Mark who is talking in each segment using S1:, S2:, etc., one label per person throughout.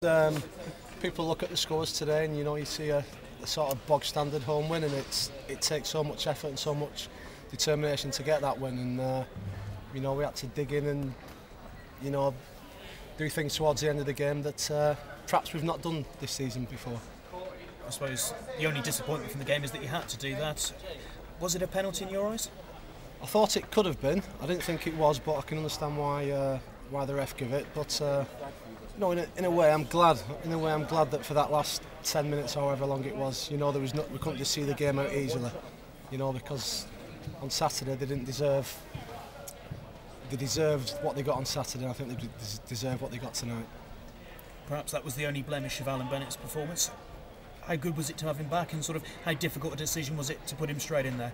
S1: Um, People look at the scores today and you see a sort of bog standard home win, and it takes so much effort and so much determination to get that win, and we had to dig in and do things towards the end of the game that perhaps we've not done this season before.
S2: I suppose the only disappointment from the game is that you had to do that. Was it a penalty in your eyes?
S1: I thought it could have been. I didn't think it was, but I can understand why the ref gave it. But in a way, I'm glad. In a way, I'm glad that for that last 10 minutes, however long it was, we couldn't just see the game out easily. Because on Saturday they didn't deserve. They deserved what they got on Saturday. I think they deserve what they got tonight.
S2: Perhaps that was the only blemish of Alan Bennett's performance. How good was it to have him back, and sort of how difficult a decision was it to put him straight in there?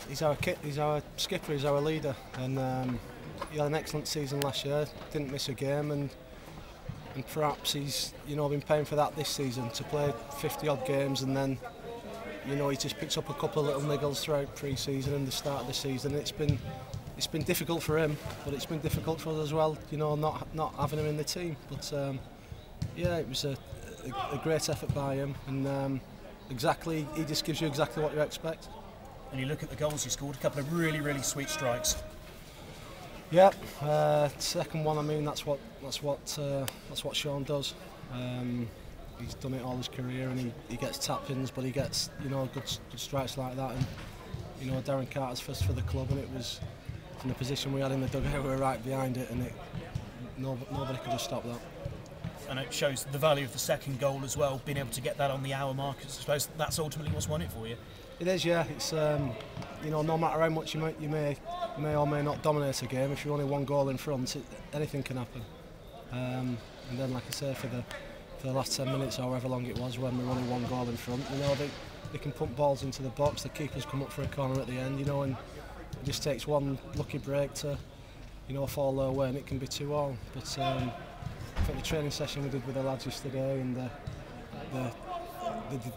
S1: He's our skipper, he's our leader, and he had an excellent season last year. Didn't miss a game, and perhaps he's been paying for that this season, to play 50 odd games, and then he just picks up a couple of little niggles throughout pre-season and the start of the season. It's been difficult for him, but it's been difficult for us as well. Not having him in the team. But it was a great effort by him, and he just gives you exactly what you expect.
S2: And you look at the goals he scored, a couple of really, really sweet strikes.
S1: Yeah, second one. I mean, that's what Sean does. He's done it all his career, and he gets tap-ins, but he gets good strikes like that. And Darren Carter's first for the club, and it was from the position we had in the dugout, we were right behind it, and nobody could have stopped that.
S2: And it shows the value of the second goal as well, being able to get that on the hour mark. I suppose that's ultimately what's won it for you.
S1: It is, yeah. It's no matter how much you may or may not dominate a game, if you're only one goal in front, anything can happen. And then, like I say, for the last 10 minutes, or however long it was, when we're only one goal in front, they can pump balls into the box. The keepers come up for a corner at the end, and it just takes one lucky break to fall their way, and it can be 2-2. But I think the training session we did with the lads yesterday, and the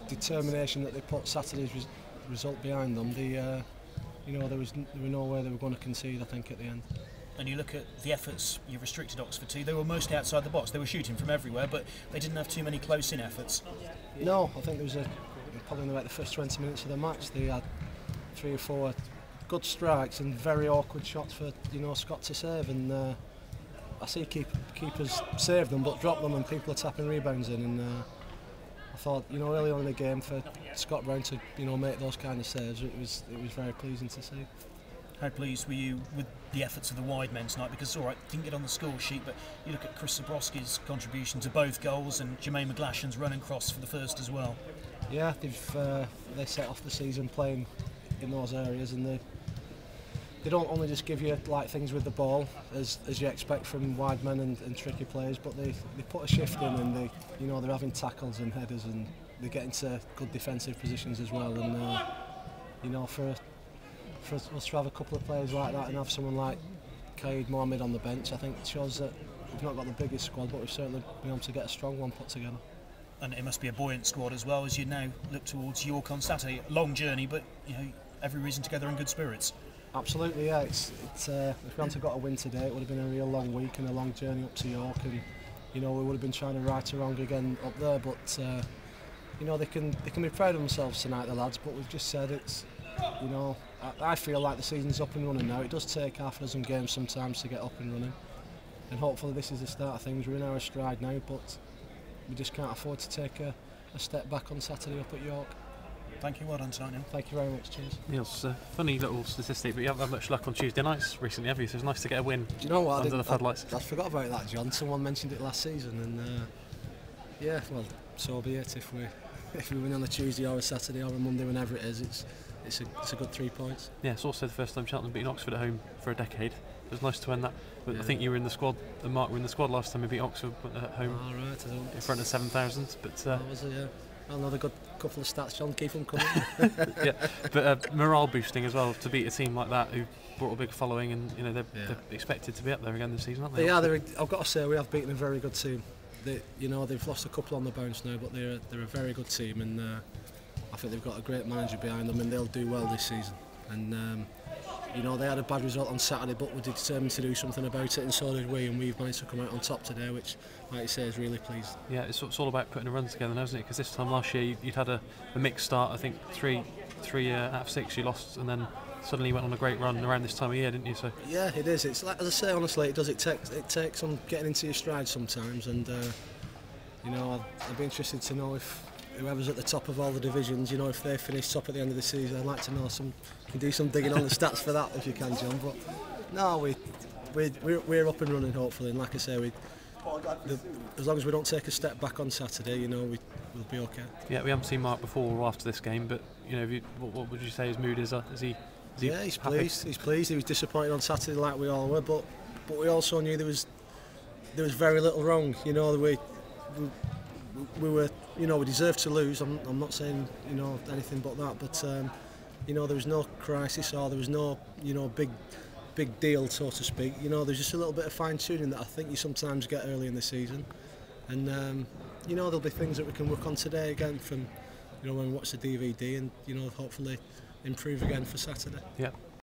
S1: determination that they put Saturday's result behind them, there was no way they were going to concede, I think, at the end.
S2: And you look at the efforts you restricted Oxford to, they were mostly outside the box. They were shooting from everywhere, but they didn't have too many close-in efforts.
S1: No, I think there was probably in about the first 20 minutes of the match, they had 3 or 4 good strikes and very awkward shots for Scott to save, and I see keepers save them but drop them, and people are tapping rebounds in, and I thought early on in the game for Scott Brown to make those kind of saves, it was very pleasing to see.
S2: How pleased were you with the efforts of the wide men tonight? Because all right, didn't get on the score sheet, but you look at Chris Zabrowski's contribution to both goals, and Jermaine McGlashan's running cross for the first as well.
S1: Yeah, they set off the season playing in those areas, and they don't only just give you things with the ball as you expect from wide men and tricky players, but they put a shift in, and they're having tackles and headers, and they get into good defensive positions as well. And for us to have a couple of players like that and have someone like Khalid Mohammed on the bench, I think it shows that we've not got the biggest squad, but we've certainly been able to get a strong one put together.
S2: And it must be a buoyant squad as well, as you now look towards York on Saturday. Long journey, but every reason to gather in good spirits.
S1: Absolutely, yeah. If we hadn't got a win today, it would have been a real long week and a long journey up to York, and we would have been trying to right a wrong again up there. But they can be proud of themselves tonight, the lads. But we've just said it's I feel like the season's up and running now. It does take half a dozen games sometimes to get up and running, and hopefully this is the start of things. We're in our stride now, but we just can't afford to take a step back on Saturday up at York.
S2: Thank you, well done tonight, Neil.
S1: Thank you very much, cheers.
S3: Neil, it's a funny little statistic, but you haven't had much luck on Tuesday nights recently, have you? So it's nice to get a win.
S1: Do you know what?
S3: Under the floodlights.
S1: I forgot about that, John. Someone mentioned it last season, and yeah, well, so be it. If we win on a Tuesday or a Saturday or a Monday, whenever it is, it's a good 3 points.
S3: Yeah, it's also the first time Cheltenham beaten Oxford at home for a decade. It was nice to win that. But yeah. I think you were in the squad, and Mark were in the squad last time we beat Oxford at home.
S1: Oh, right,
S3: in front of 7,000. But
S1: was it? Yeah. Another good couple of stats, John. Keep them coming.
S3: Yeah, but morale boosting as well to beat a team like that who brought a big following, and they're expected to be up there again this season, aren't they?
S1: Yeah, I've got to say we have beaten a very good team. They've lost a couple on the bounce now, but they're a very good team, and I think they've got a great manager behind them, and they'll do well this season. And you know, they had a bad result on Saturday, but were determined to do something about it, and so did we, and we've managed to come out on top today, which, like you say, is really pleased.
S3: Yeah, it's all about putting a run together now, isn't it? Because this time last year you'd had a mixed start. I think three out of 6 you lost, and then suddenly you went on a great run around this time of year, didn't you? So
S1: yeah, it is. It's like, as I say, honestly, it takes some getting into your stride sometimes, and you know, I'd be interested to know if whoever's at the top of all the divisions, you know, if they finish top at the end of the season. I'd like to know can do some digging on the stats for that if you can, John. But no, we're up and running hopefully, and like I say, as long as we don't take a step back on Saturday, you know, we'll be okay.
S3: Yeah, we haven't seen Mark before or after this game, but you know, what would you say his mood is? Is he
S1: yeah, he's
S3: happy?
S1: pleased. He's pleased. He was disappointed on Saturday, like we all were, but we also knew there was very little wrong. You know, we were, you know, we deserved to lose. I'm not saying, you know, anything but that, but you know, there was no crisis or there was no, you know, big deal, so to speak. You know, there's just a little bit of fine tuning that I think you sometimes get early in the season, and you know, there'll be things that we can work on today again from, you know, when we watch the DVD, and you know, hopefully improve again for Saturday.
S3: Yeah.